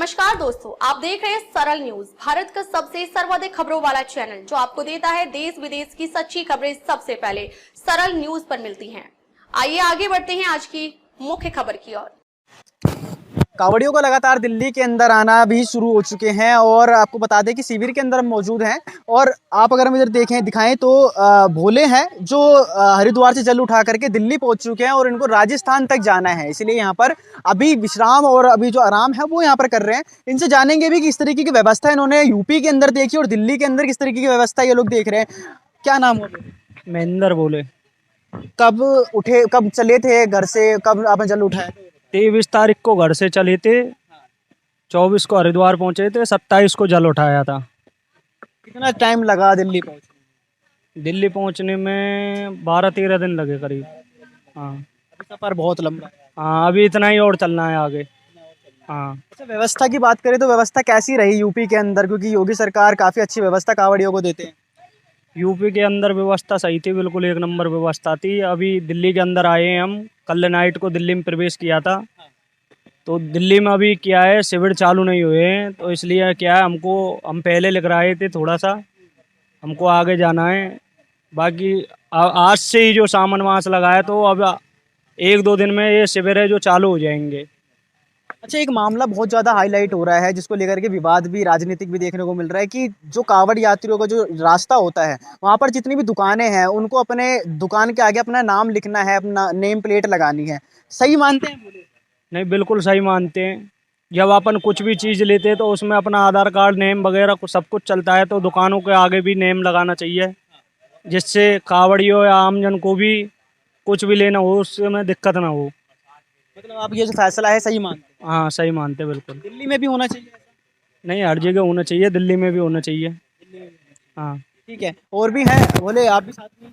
नमस्कार दोस्तों, आप देख रहे हैं सरल न्यूज, भारत का सबसे सर्वाधिक खबरों वाला चैनल जो आपको देता है देश विदेश की सच्ची खबरें सबसे पहले सरल न्यूज पर मिलती हैं। आइए आगे बढ़ते हैं आज की मुख्य खबर की ओर। कांवड़ियों का लगातार दिल्ली के अंदर आना भी शुरू हो चुके हैं और आपको बता दें कि शिविर के अंदर हम मौजूद हैं। और आप अगर हम इधर देखें दिखाएं तो भोले हैं जो हरिद्वार से जल उठा करके दिल्ली पहुंच चुके हैं और इनको राजस्थान तक जाना है, इसलिए यहाँ पर अभी विश्राम और अभी जो आराम है वो यहाँ पर कर रहे हैं। इनसे जानेंगे भी कि किस तरीके की व्यवस्था इन्होंने यूपी के अंदर देखी और दिल्ली के अंदर किस तरीके की व्यवस्था ये लोग देख रहे हैं। क्या नाम हो? महेंद्र बोले। कब उठे, कब चले थे घर से, कब आपने जल उठाया? 23 तारीख को घर से चले थे, 24 को हरिद्वार पहुंचे थे, 27 को जल उठाया था। कितना टाइम लगा दिल्ली पहुंचने? दिल्ली पहुंचने में 12-13 दिन लगे करीब। हाँ सफर बहुत लंबा है। हाँ, अभी इतना ही और चलना है आगे। हाँ, अच्छा, व्यवस्था की बात करें तो व्यवस्था कैसी रही यूपी के अंदर, क्योंकि योगी सरकार काफी अच्छी व्यवस्था कांवड़ियों को देते हैं। यूपी के अंदर व्यवस्था सही थी, बिल्कुल एक नंबर व्यवस्था थी। अभी दिल्ली के अंदर आए हैं हम, कल नाइट को दिल्ली में प्रवेश किया था। तो दिल्ली में अभी क्या है, शिविर चालू नहीं हुए हैं, तो इसलिए क्या है हम पहले लिख रहे थे, थोड़ा सा हमको आगे जाना है। बाकी आज से ही जो सावन मास लगा है, तो अब 1-2 दिन में ये शिविर है जो चालू हो जाएंगे। अच्छा, एक मामला बहुत ज्यादा हाईलाइट हो रहा है जिसको लेकर के विवाद भी राजनीतिक भी देखने को मिल रहा है कि जो कांवड़ यात्रियों का जो रास्ता होता है वहां पर जितनी भी दुकानें हैं उनको अपने दुकान के आगे अपना नाम लिखना है, अपना नेम प्लेट लगानी है। सही मानते हैं? नहीं, बिल्कुल सही मानते हैं। जब अपन कुछ भी चीज़ लेते हैं तो उसमें अपना आधार कार्ड, नेम वगैरह सब कुछ चलता है, तो दुकानों के आगे भी नेम लगाना चाहिए, जिससे कांवड़ियों या आमजन को भी कुछ भी लेना हो उसमें दिक्कत ना हो। मतलब आप ये जो फैसला है सही मानते हैं? हाँ, सही मानते हैं बिल्कुल। दिल्ली में भी होना चाहिए? नहीं, हर जगह होना चाहिए, दिल्ली में भी होना चाहिए। हाँ, ठीक है। और भी है बोले, आप भी साथ में?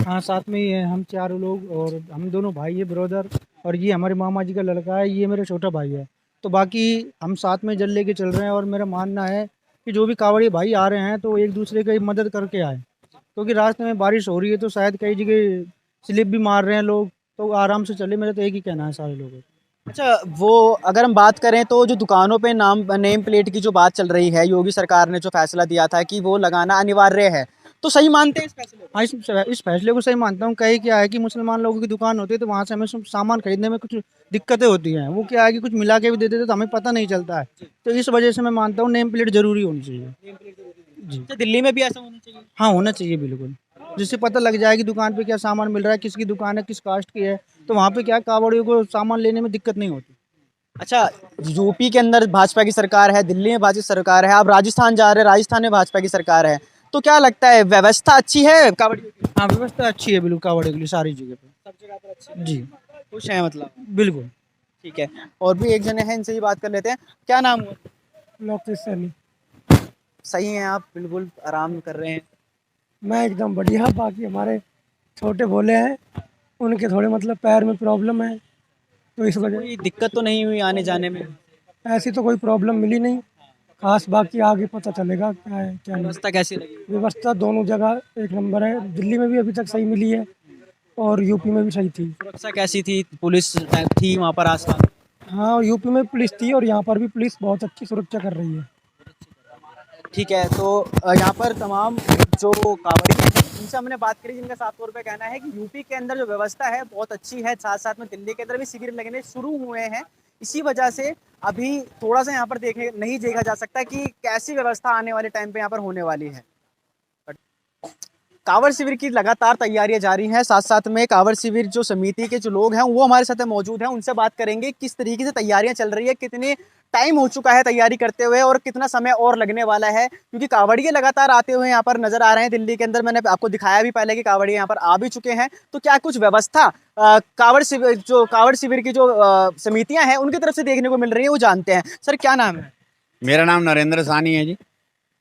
हाँ, साथ में ही है, हम चारों लोग, और हम दोनों भाई है, ब्रदर। और ये हमारे मामा जी का लड़का है, ये मेरा छोटा भाई है। तो बाकी हम साथ में जल लेके चल रहे हैं। और मेरा मानना है कि जो भी कांवड़ी भाई आ रहे हैं तो एक दूसरे की मदद करके आए, क्योंकि रास्ते में बारिश हो रही है तो शायद कई जगह स्लिप भी मार रहे हैं लोग, तो आराम से चले। मेरा तो एक ही कहना है सारे लोगों को। अच्छा, वो अगर हम बात करें तो जो दुकानों पे नेम प्लेट की जो बात चल रही है, योगी सरकार ने जो फैसला दिया था कि वो लगाना अनिवार्य है, तो सही मानते हैं इस फैसले को? हाँ, इस फैसले को सही मानता हूँ। कहीं क्या है कि मुसलमान लोगों की दुकान होती है तो वहाँ से हमें सामान खरीदने में कुछ दिक्कतें होती हैं। वो क्या है कि कुछ मिला के भी दे देते तो हमें पता नहीं चलता है। तो इस वजह से मैं मानता हूँ नेम प्लेट जरूरी होनी चाहिए। जी अच्छा, दिल्ली में भी ऐसा होना चाहिए? हाँ, होना चाहिए बिल्कुल, जिससे पता लग जाए कि दुकान पे क्या सामान मिल रहा है, किसकी दुकान है, किस कास्ट की है। तो वहाँ पे क्या कांवड़ियों को सामान लेने में दिक्कत नहीं होती। अच्छा, यूपी के अंदर भाजपा की सरकार है, दिल्ली में भाजपा की सरकार है, आप राजस्थान जा रहे हैं, राजस्थान में भाजपा की सरकार है, तो क्या लगता है व्यवस्था अच्छी है कांवड़ियों की? हाँ, व्यवस्था अच्छी है बिल्कुल कांवड़ियों के लिए, सारी जगह पे। सब जगह पर अच्छी है? जी खुश हैं मतलब? बिल्कुल। ठीक है। और भी एक जने हैं, इनसे ही बात कर लेते हैं। क्या नाम हुआ? लोकेश सैनी। सही हैं आप? बिल्कुल आराम कर रहे हैं? मैं एकदम बढ़िया। बाकी हमारे छोटे भोले हैं, उनके थोड़े मतलब पैर में प्रॉब्लम है, तो इस वजह कोई दिक्कत तो नहीं हुई आने जाने में? ऐसी तो कोई प्रॉब्लम मिली नहीं खास। बाकी आगे पता चलेगा क्या है क्या नहीं। व्यवस्था कैसी लगी? व्यवस्था दोनों जगह एक नंबर है। दिल्ली में भी अभी तक सही मिली है और यूपी में भी सही थी। सुरक्षा कैसी थी? पुलिस थी वहाँ पर आसपास? हाँ, यूपी में पुलिस थी और यहाँ पर भी पुलिस बहुत अच्छी सुरक्षा कर रही है। ठीक है। तो यहाँ पर तमाम जो कांवड़ी हैं उनसे हमने बात करी, जिनका साफ तौर पे कहना है कि यूपी के अंदर जो व्यवस्था है बहुत अच्छी है, साथ साथ में दिल्ली के अंदर भी शिविर लगने शुरू हुए हैं। इसी वजह से अभी थोड़ा सा यहाँ पर नहीं देखा जा सकता कि कैसी व्यवस्था आने वाले टाइम पे यहाँ पर होने वाली है। कांवड़ शिविर की लगातार तैयारियां जारी हैं, साथ साथ में कांवड़ शिविर जो समिति के जो लोग हैं वो हमारे साथ मौजूद हैं, उनसे बात करेंगे किस तरीके से तैयारियां चल रही है, कितने टाइम हो चुका है तैयारी करते हुए और कितना समय और लगने वाला है, क्योंकि कांवड़िये लगातार आते हुए यहाँ पर नजर आ रहे हैं दिल्ली के अंदर। मैंने आपको दिखाया भी पहले कि कांवड़िये यहाँ पर आ भी चुके हैं। तो क्या कुछ व्यवस्था कांवड़ शिविर की जो समितियां हैं उनकी तरफ से देखने को मिल रही है, वो जानते हैं। सर, क्या नाम है? मेरा नाम नरेंद्र सानी है जी।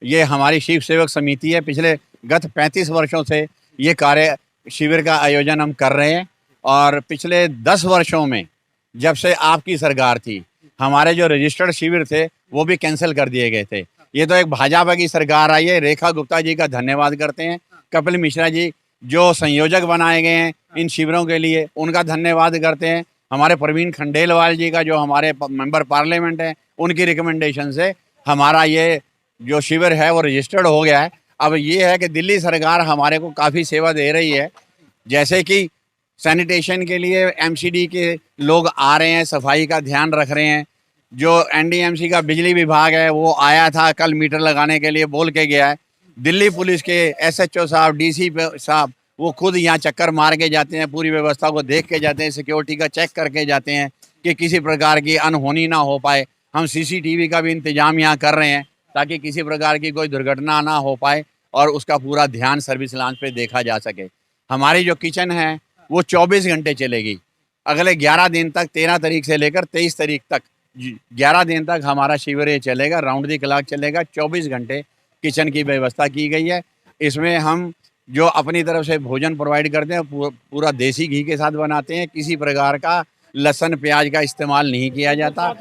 ये हमारी शिव सेवक समिति है। पिछले गत 35 वर्षों से ये कार्य शिविर का आयोजन हम कर रहे हैं और पिछले 10 वर्षों में जब से आपकी सरकार थी, हमारे जो रजिस्टर्ड शिविर थे वो भी कैंसिल कर दिए गए थे। ये तो एक भाजपा की सरकार आई है। रेखा गुप्ता जी का धन्यवाद करते हैं, कपिल मिश्रा जी जो संयोजक बनाए गए हैं इन शिविरों के लिए, उनका धन्यवाद करते हैं। हमारे प्रवीण खंडेलवाल जी का जो हमारे मेंबर पार्लियामेंट हैं उनकी रिकमेंडेशन से हमारा ये जो शिविर है वो रजिस्टर्ड हो गया है। अब ये है कि दिल्ली सरकार हमारे को काफ़ी सेवा दे रही है, जैसे कि सैनिटेशन के लिए एमसीडी के लोग आ रहे हैं, सफाई का ध्यान रख रहे हैं। जो एनडीएमसी का बिजली विभाग है वो आया था कल मीटर लगाने के लिए, बोल के गया है। दिल्ली पुलिस के एसएचओ साहब, डीसी साहब वो खुद यहाँ चक्कर मार के जाते हैं, पूरी व्यवस्था को देख के जाते हैं, सिक्योरिटी का चेक करके जाते हैं कि किसी प्रकार की अनहोनी ना हो पाए। हम सीसीटीवी का भी इंतजाम यहाँ कर रहे हैं ताकि किसी प्रकार की कोई दुर्घटना ना हो पाए और उसका पूरा ध्यान सर्विस लॉन्च पे देखा जा सके। हमारी जो किचन है वो 24 घंटे चलेगी अगले 11 दिन तक, 13 तारीख से लेकर 23 तारीख तक 11 दिन तक हमारा शिविर ये चलेगा, राउंड दी क्लॉक चलेगा। 24 घंटे किचन की व्यवस्था की गई है। इसमें हम जो अपनी तरफ से भोजन प्रोवाइड करते हैं पूरा देसी घी के साथ बनाते हैं, किसी प्रकार का लहसुन प्याज का इस्तेमाल नहीं किया जाता।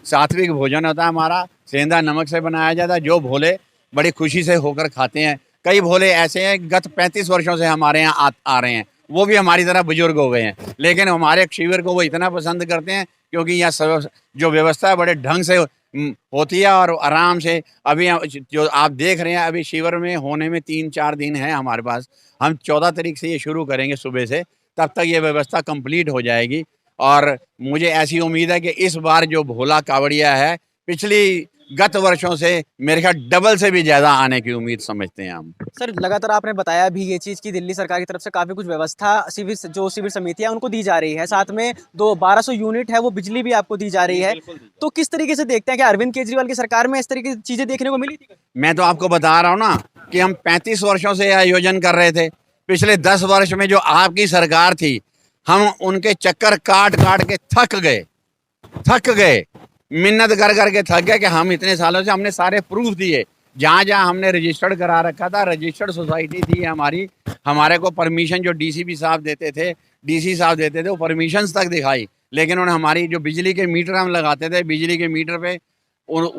सात्विक भोजन होता है हमारा, सेंधा नमक से बनाया जाता है, जो भोले बड़ी खुशी से होकर खाते हैं। कई भोले ऐसे हैं गत 35 वर्षों से हमारे यहाँ आ रहे हैं, वो भी हमारी तरह बुजुर्ग हो गए हैं, लेकिन हमारे शिविर को वो इतना पसंद करते हैं क्योंकि यहाँ जो व्यवस्था है बड़े ढंग से होती है और आराम से। अभी जो आप देख रहे हैं अभी शिविर में होने में 3-4 दिन है हमारे पास। हम 14 तारीख से ये शुरू करेंगे सुबह से, तब तक ये व्यवस्था कंप्लीट हो जाएगी। और मुझे ऐसी उम्मीद है कि इस बार जो भोला कावड़िया है पिछली गत वर्षों से मेरे ख्याल डबल से भी ज़्यादा आने की उम्मीद समझते हैं हम। सर लगातार आपने बताया भी ये चीज़ कि दिल्ली सरकार की तरफ से काफ़ी कुछ व्यवस्था शिविर समितियाँ उनको दी जा रही है, साथ में 1200 यूनिट है वो बिजली भी आपको दी जा रही है। तो किस तरीके से देखते हैं कि अरविंद केजरीवाल की सरकार में इस तरीके की चीज़ें देखने को मिली थी? मैं तो आपको बता रहा हूँ ना कि हम 35 वर्षों से आयोजन कर रहे थे। पिछले 10 वर्ष में जो आपकी सरकार थी हम उनके चक्कर काट काट के थक गए, मिन्नत कर करके थक गए कि हम इतने सालों से हमने सारे प्रूफ दिए। जहाँ जहाँ हमने रजिस्टर्ड करा रखा था, रजिस्टर्ड सोसाइटी थी हमारी, हमारे को परमिशन जो डीसीपी साहब देते थे, डीसी साहब देते थे, वो परमिशंस तक दिखाई। लेकिन उन्होंने हमारी जो बिजली के मीटर हम लगाते थे, बिजली के मीटर पे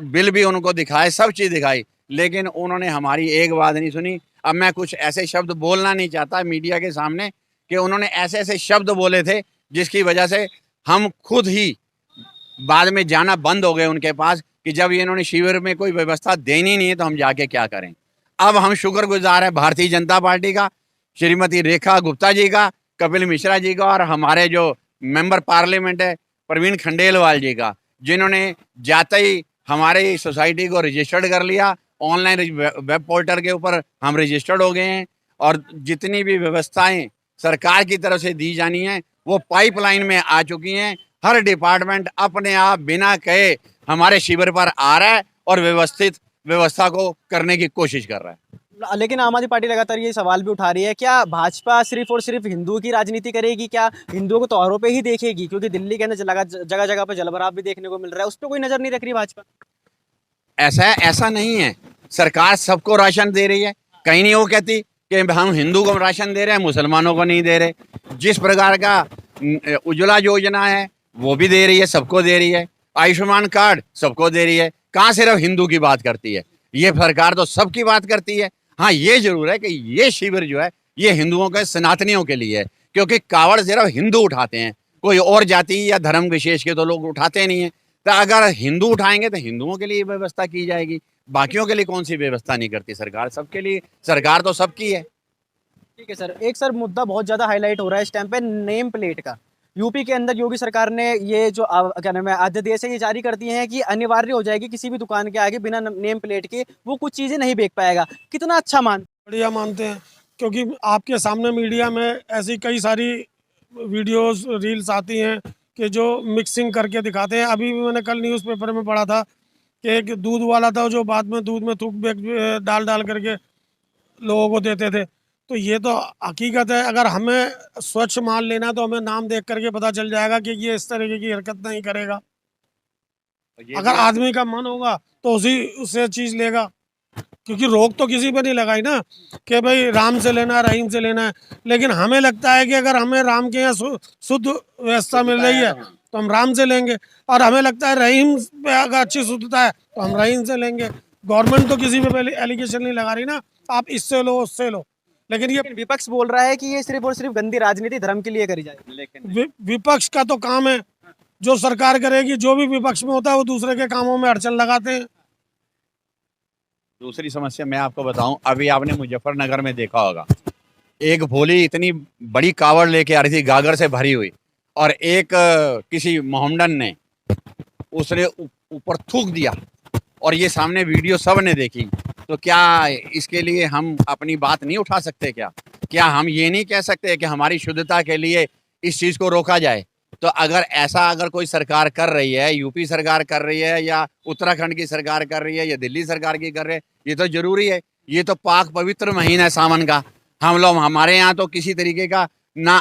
बिल भी उनको दिखाए, सब चीज़ दिखाई, लेकिन उन्होंने हमारी एक बात नहीं सुनी। अब मैं कुछ ऐसे शब्द बोलना नहीं चाहता मीडिया के सामने कि उन्होंने ऐसे ऐसे शब्द बोले थे जिसकी वजह से हम खुद ही बाद में जाना बंद हो गए उनके पास कि जब ये इन्होंने शिविर में कोई व्यवस्था देनी नहीं है तो हम जाके क्या करें। अब हम शुक्रगुजार हैं भारतीय जनता पार्टी का, श्रीमती रेखा गुप्ता जी का, कपिल मिश्रा जी का और हमारे जो मेंबर पार्लियामेंट है प्रवीण खंडेलवाल जी का, जिन्होंने जाते ही हमारी सोसाइटी को रजिस्टर्ड कर लिया। ऑनलाइन वेब पोर्टल के ऊपर हम रजिस्टर्ड हो गए हैं और जितनी भी व्यवस्थाएं सरकार की तरफ से दी जानी है वो पाइपलाइन में आ चुकी हैं। हर डिपार्टमेंट अपने आप बिना कहे हमारे शिविर पर आ रहा है और व्यवस्थित व्यवस्था को करने की कोशिश कर रहा है। लेकिन आम आदमी पार्टी लगातार ये सवाल भी उठा रही है, क्या भाजपा सिर्फ और सिर्फ हिंदुओं की राजनीति करेगी? क्या हिंदुओं को त्योहारों पे ही देखेगी? क्योंकि दिल्ली के अंदर जगह जगह पर जलभराव भी देखने को मिल रहा है, उस पर कोई नजर नहीं रख रही भाजपा? ऐसा नहीं है। सरकार सबको राशन दे रही है, कहीं नहीं वो कहती कि हम हिंदू को राशन दे रहे हैं मुसलमानों को नहीं दे रहे। जिस प्रकार का उज्ज्वला योजना है वो भी दे रही है, सबको दे रही है। आयुष्मान कार्ड सबको दे रही है। कहाँ सिर्फ हिंदू की बात करती है? ये सरकार तो सबकी बात करती है। हाँ, ये जरूर है कि ये शिविर जो है ये हिंदुओं के, सनातनियों के लिए है, क्योंकि कावड़ सिर्फ हिंदू उठाते हैं, कोई और जाति या धर्म विशेष के तो लोग उठाते नहीं है। तो अगर हिंदू उठाएंगे तो हिंदुओं के लिए व्यवस्था की जाएगी, बाकियों के लिए कौन सी व्यवस्था नहीं करती सरकार? सबके लिए, सरकार तो सबकी है। ठीक है सर, एक सर मुद्दा बहुत ज्यादा हाईलाइट हो रहा है इस टाइम पे, नेम प्लेट का। यूपी के अंदर योगी सरकार ने ये जो क्या नाम है अध्यादेश है ये जारी कर दिए हैं कि अनिवार्य हो जाएगी किसी भी दुकान के आगे बिना नेम प्लेट के वो कुछ चीजें नहीं बेच पाएगा। कितना अच्छा बढ़िया मानते हैं, क्योंकि आपके सामने मीडिया में ऐसी कई सारी वीडियोस रील्स आती हैं कि जो मिक्सिंग करके दिखाते हैं। अभी भी मैंने कल न्यूज़पेपर में पढ़ा था कि एक दूध वाला था जो बाद में दूध में थूक डाल करके लोगों को देते थे। तो ये तो हकीकत है। अगर हमें स्वच्छ माल लेना तो हमें नाम देख करके पता चल जाएगा कि ये इस तरीके की हरकत नहीं करेगा। अगर आदमी का मन होगा तो उससे चीज़ लेगा, क्योंकि रोक तो किसी पे नहीं लगाई ना कि भाई राम से लेना है, रहीम से लेना है। लेकिन हमें लगता है कि अगर हमें राम के यहाँ शुद्ध व्यवस्था मिल रही है तो हम राम से लेंगे, और हमें लगता है रहीम पे अगर अच्छी शुद्धता है तो हम रहीम से लेंगे। गवर्नमेंट तो किसी पे पहले एलिगेशन नहीं लगा रही ना, आप इससे लो उससे लो। लेकिन ये विपक्ष बोल रहा है कि ये सिर्फ और सिर्फ गंदी राजनीति धर्म के लिए करी जाए। विपक्ष का तो काम है, जो सरकार करेगी, जो भी विपक्ष में होता है वो दूसरे के कामों में अड़चन लगाते हैं। दूसरी समस्या मैं आपको बताऊं, अभी आपने मुजफ्फरनगर में देखा होगा, एक भोली इतनी बड़ी कावड़ लेके आ रही थी गागर से भरी हुई, और एक किसी मोहम्मडन ने उसने ऊपर थूक दिया, और ये सामने वीडियो सब ने देखी। तो क्या इसके लिए हम अपनी बात नहीं उठा सकते? क्या हम ये नहीं कह सकते कि हमारी शुद्धता के लिए इस चीज़ को रोका जाए? तो अगर कोई सरकार कर रही है, यूपी सरकार कर रही है, या उत्तराखंड की सरकार कर रही है, या दिल्ली सरकार की कर रही है, ये तो जरूरी है। ये तो पाक पवित्र महीना है सावन का। हमारे यहाँ तो किसी तरीके का ना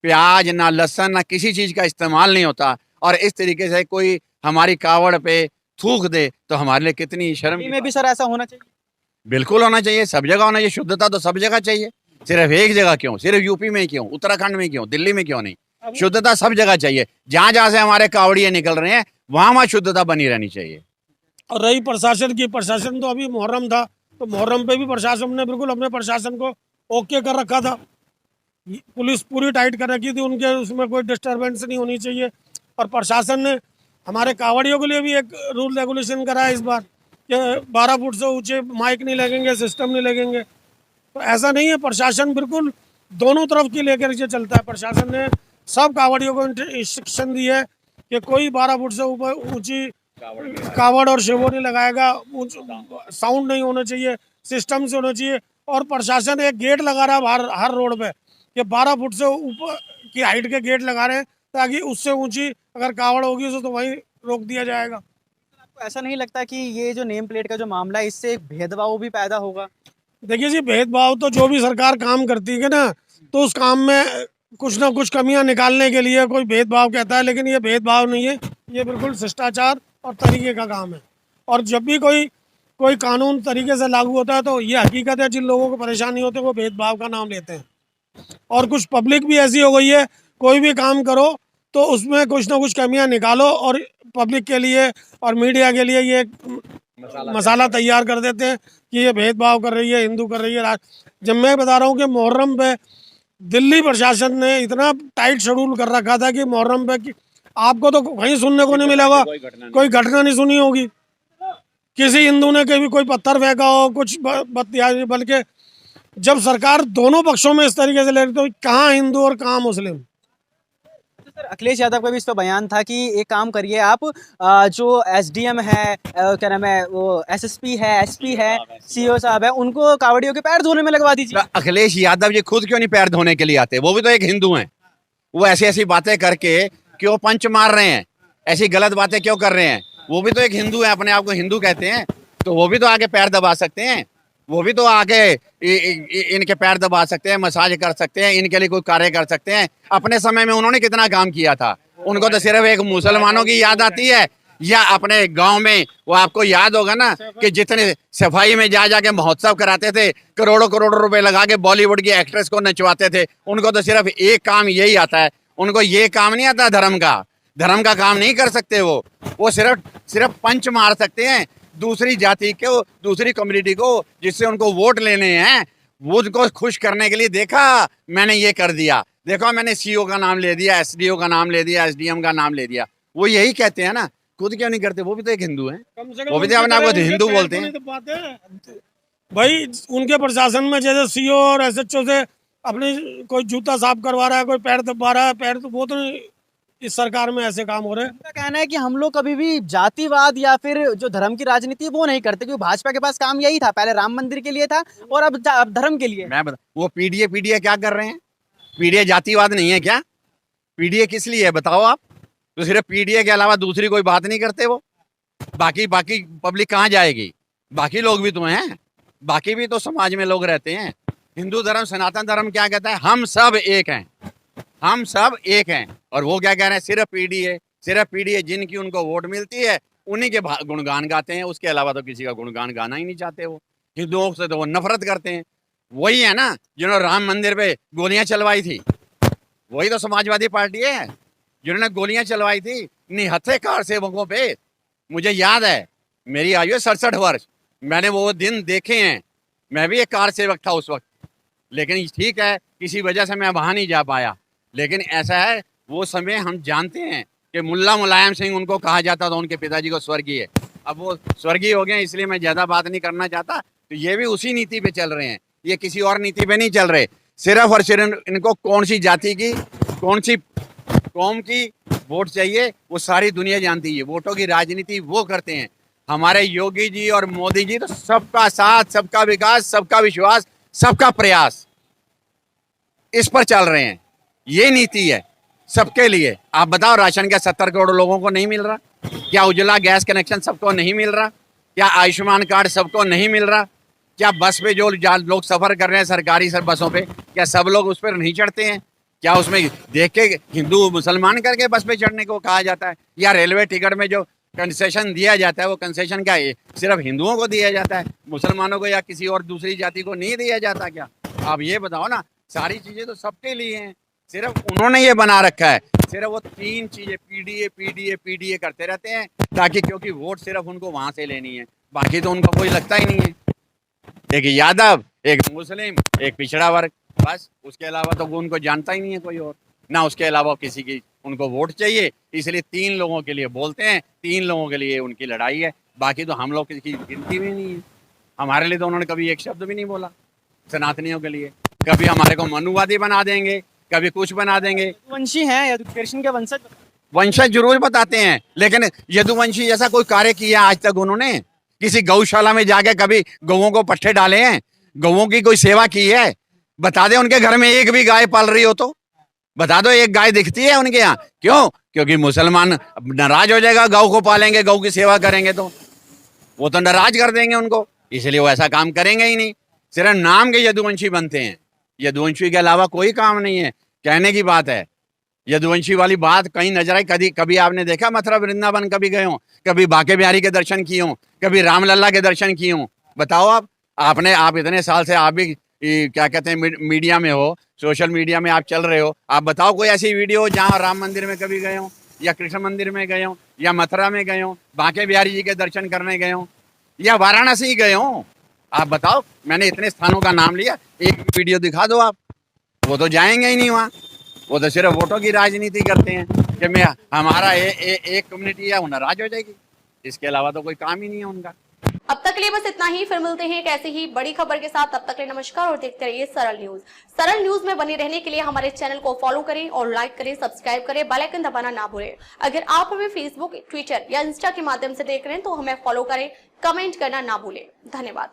प्याज, ना लहसुन, ना किसी चीज़ का इस्तेमाल नहीं होता, और इस तरीके से कोई हमारी कावड़ पे थूक दे तो हमारे लिए कितनी शर्म की में भी बात। सर ऐसा होना चाहिए। बिल्कुल होना चाहिए, सब जगह होना चाहिए। शुद्धता तो सब जगह चाहिए, सिर्फ एक जगह क्यों? सिर्फ यूपी में क्यों? उत्तराखंड में क्यों? दिल्ली में क्यों नहीं? शुद्धता सब जगह चाहिए। जहाँ जहाँ से हमारे कावड़िए निकल रहे हैं वहाँ शुद्धता बनी रहनी चाहिए। और रही प्रशासन की, प्रशासन तो अभी मुहर्रम था, तो मुहर्रम पे भी प्रशासन ने बिल्कुल अपने प्रशासन को ओके कर रखा था। पुलिस पूरी टाइट कर रखी थी, उनके उसमें कोई डिस्टर्बेंस नहीं होनी चाहिए। और प्रशासन ने हमारे कावड़ियों के लिए भी एक रूल रेगुलेशन करा है इस बार कि 12 फुट से ऊंचे माइक नहीं लगेंगे, सिस्टम नहीं लगेंगे। तो ऐसा नहीं है, प्रशासन बिल्कुल दोनों तरफ की लेकर के चलता है। प्रशासन ने सब कावड़ियों को इंस्ट्रक्शन दी है कि कोई 12 फुट से ऊपर ऊंची कावड़ और शिवो नहीं लगाएगा, साउंड नहीं होना चाहिए, सिस्टम से होना चाहिए। और प्रशासन एक गेट लगा रहा है हर रोड पे कि 12 फुट से ऊपर की हाइट के गेट लगा रहे हैं, ताकि उससे ऊंची अगर कावड़ होगी उसे तो वहीं रोक दिया जाएगा। आपको ऐसा नहीं लगता कि ये जो नेम प्लेट का जो मामला है इससे एक भेदभाव भी पैदा होगा? देखिए जी, भेदभाव तो जो भी सरकार काम करती है ना, तो उस काम में कुछ ना कुछ कमियां निकालने के लिए कोई भेदभाव कहता है, लेकिन ये भेदभाव नहीं है, ये बिल्कुल शिष्टाचार और तरीके का काम है। और जब भी कोई कानून तरीके से लागू होता है तो ये हकीकत है, जिन लोगों को परेशानी होती है वो भेदभाव का नाम लेते हैं। और कुछ पब्लिक भी ऐसी हो गई है, कोई भी काम करो तो उसमें कुछ ना कुछ कमियां निकालो और पब्लिक के लिए और मीडिया के लिए ये मसाला तैयार कर देते हैं कि ये भेदभाव कर रही है, हिंदू कर रही है। जब मैं बता रहा हूँ कि मुहर्रम पे दिल्ली प्रशासन ने इतना टाइट शेड्यूल कर रखा था कि मुहर्रम पे आपको तो कहीं सुनने को नहीं मिलेगा, कोई घटना नहीं सुनी होगी किसी हिंदू ने कभी कोई पत्थर फेंका हो, कुछ बल्कि जब सरकार दोनों पक्षों में इस तरीके से ले रही तो कहाँ हिंदू और कहाँ मुस्लिम। सर अखिलेश यादव का भी इस पर बयान था कि एक काम करिए आप, जो एसडीएम है, क्या नाम है वो, एसएसपी है, एसपी है, सीओ साहब है, उनको कावड़ियों के पैर धोने में लगवा दीजिए। अखिलेश यादव जी खुद क्यों नहीं पैर धोने के लिए आते? वो भी तो एक हिंदू हैं। वो ऐसी ऐसी बातें करके क्यों पंच मार रहे हैं? ऐसी गलत बातें क्यों कर रहे हैं? वो भी तो एक हिंदू है, अपने आप को हिंदू कहते हैं, तो वो भी तो आके पैर दबा सकते हैं। वो भी तो आके इनके पैर दबा सकते हैं, मसाज कर सकते हैं, इनके लिए कोई कार्य कर सकते हैं। अपने समय में उन्होंने कितना काम किया था। उनको तो सिर्फ एक मुसलमानों की याद आती है, या अपने गांव में वो आपको याद होगा ना कि जितने सफाई में जा जाके महोत्सव कराते थे, करोड़ों करोड़ों रुपए लगा के बॉलीवुड की एक्ट्रेस को नचवाते थे। उनको तो सिर्फ एक काम यही आता है, उनको ये काम नहीं आता धर्म का काम नहीं कर सकते। वो सिर्फ पंच मार सकते हैं दूसरी जाति को, दूसरी कम्युनिटी को, जिससे उनको वोट लेने हैं, वो उनको खुश करने के लिए देखा मैंने ये कर दिया, देखो मैंने सीओ का नाम ले दिया, एसडीओ का नाम ले दिया, एसडीएम का नाम ले दिया। वो यही कहते हैं ना, खुद क्यों नहीं करते? वो भी तो एक हिंदू हैं, वो भी तो अपने आप को हिंदू बोलते हैं। भाई उनके प्रशासन में जैसे सीओ और एसएचओ से अपने कोई जूता साफ करवा रहा है, कोई पैर दबा रहा है, पैर तो वो तो इस सरकार में ऐसे काम हो रहे हैं। उनका कहना है कि हम लोग कभी भी जातिवाद या फिर जो धर्म की राजनीति है वो नहीं करते, क्योंकि भाजपा के पास काम यही था, पहले राम मंदिर के लिए था और अब धर्म के लिए। मैं बता, वो पीडीए क्या कर रहे हैं? पीडीए जातिवाद नहीं है क्या? पीडीए किस लिए है बताओ आप? तो सिर्फ पीडीए के अलावा दूसरी कोई बात नहीं करते वो। बाकी पब्लिक कहाँ जाएगी? बाकी लोग भी तो हैं, बाकी भी तो समाज में लोग रहते हैं। हिंदू धर्म, सनातन धर्म क्या कहता है? हम सब एक हैं, हम सब एक हैं। और वो क्या कह रहे हैं? सिर्फ पीडीए जिनकी उनको वोट मिलती है उन्हीं के गुणगान गाते हैं, उसके अलावा तो किसी का गुणगान गाना ही नहीं चाहते। वो हिंदुओं से तो वो नफरत करते हैं। वही है ना जिन्होंने राम मंदिर पे गोलियां चलवाई थी, वही तो समाजवादी पार्टी है जिन्होंने गोलियां चलवाई थी निहत्थे कार सेवकों पे। मुझे याद है, मेरी आयु है 67 वर्ष, मैंने वो दिन देखे हैं। मैं भी एक कार सेवक था उस वक्त, लेकिन ठीक है किसी वजह से मैं वहाँ नहीं जा पाया। लेकिन ऐसा है, वो समय हम जानते हैं, कि मुल्ला मुलायम सिंह उनको कहा जाता था, उनके पिताजी को स्वर्गीय। अब वो स्वर्गीय हो गए, इसलिए मैं ज़्यादा बात नहीं करना चाहता। तो ये भी उसी नीति पे चल रहे हैं, ये किसी और नीति पे नहीं चल रहे। सिर्फ और सिर्फ इनको कौन सी जाति की, कौन सी कौम की वोट चाहिए वो सारी दुनिया जानती है। वोटों की राजनीति वो करते हैं। हमारे योगी जी और मोदी जी तो सबका साथ, सबका विकास, सबका विश्वास, सबका प्रयास, इस पर चल रहे हैं। ये नीति है सबके लिए। आप बताओ, राशन क्या 70 करोड़ लोगों को नहीं मिल रहा? क्या उज्ज्वला गैस कनेक्शन सबको नहीं मिल रहा? क्या आयुष्मान कार्ड सबको नहीं मिल रहा? क्या बस पे जो लोग सफर कर रहे हैं सरकारी बसों पे, क्या सब लोग उस पर नहीं चढ़ते हैं? क्या उसमें देख के हिंदू मुसलमान करके बस पे चढ़ने को कहा जाता है? या रेलवे टिकट में जो कंसेशन दिया जाता है वो कंसेशन क्या है? सिर्फ हिंदुओं को दिया जाता है, मुसलमानों को या किसी और दूसरी जाति को नहीं दिया जाता क्या? आप ये बताओ ना। सारी चीजें तो सबके लिए हैं, सिर्फ उन्होंने ये बना रखा है। सिर्फ वो 3 चीजें पीडीए पीडीए पीडीए करते रहते हैं, ताकि क्योंकि वोट सिर्फ उनको वहां से लेनी है, बाकी तो उनका कोई लगता ही नहीं है। एक यादव, एक मुस्लिम, एक पिछड़ा वर्ग, बस। उसके अलावा तो उनको जानता ही नहीं है कोई और, ना उसके अलावा किसी की उनको वोट चाहिए। इसलिए 3 लोगों के लिए बोलते हैं, 3 लोगों के लिए उनकी लड़ाई है। बाकी तो हम लोग की गिनती में नहीं है। हमारे लिए तो उन्होंने कभी एक शब्द भी नहीं बोला। सनातनियों के लिए कभी हमारे को मनुवादी बना देंगे, कभी कुछ बना देंगे। वंशी हैं, कृष्ण के वंशज। वंशज जरूर बताते हैं, लेकिन यदुवंशी जैसा कोई कार्य किया आज तक उन्होंने? किसी गौशाला में जाके कभी गौओं को पट्टे डाले हैं? गौओं की कोई सेवा की है? बता दे, उनके घर में एक भी गाय पाल रही हो तो बता दो, एक गाय दिखती है उनके यहाँ? क्यों? क्योंकि मुसलमान नाराज हो जाएगा, गौ को पालेंगे, गौ की सेवा करेंगे तो वो तो नाराज कर देंगे उनको, इसलिए वो ऐसा काम करेंगे ही नहीं। सिर्फ नाम के यदुवंशी बनते हैं, यदुवंशी के अलावा कोई काम नहीं है। कहने की बात है, यदुवंशी वाली बात कहीं नजर आई? कभी आपने देखा मथुरा वृंदावन कभी गए हो? कभी बांके बिहारी के दर्शन किए हो? कभी रामलला के दर्शन किए हो? बताओ आप इतने साल से आप भी क्या कहते हैं मीडिया में हो, सोशल मीडिया में आप चल रहे हो, आप बताओ कोई ऐसी वीडियो हो जहाँ राम मंदिर में कभी गए हो, या कृष्ण मंदिर में गए हो, या मथुरा में गए हो, बांके बिहारी जी के दर्शन करने गए हो, या वाराणसी गए हो? आप बताओ। मैंने इतने स्थानों का नाम लिया, एक वीडियो दिखा दो आप। वो तो जाएंगे ही नहीं वहाँ, वो तो सिर्फ वोटों की राजनीति करते हैं कि मैं हमारा एक कम्युनिटी है वो नाराज हो जाएगी। इसके अलावा तो कोई काम ही नहीं है उनका। अब तक के लिए बस इतना ही। फिर मिलते हैं एक ऐसी ही बड़ी खबर के साथ। तब तक के लिए नमस्कार और देखते रहिए सरल न्यूज। सरल न्यूज में बने रहने के लिए हमारे चैनल को फॉलो करें और लाइक करें, सब्सक्राइब करें, बेल आइकन दबाना ना भूलें। अगर आप हमें फेसबुक, ट्विटर या इंस्टा के माध्यम से देख रहे हैं तो हमें फॉलो करें, कमेंट करना ना भूलें। धन्यवाद।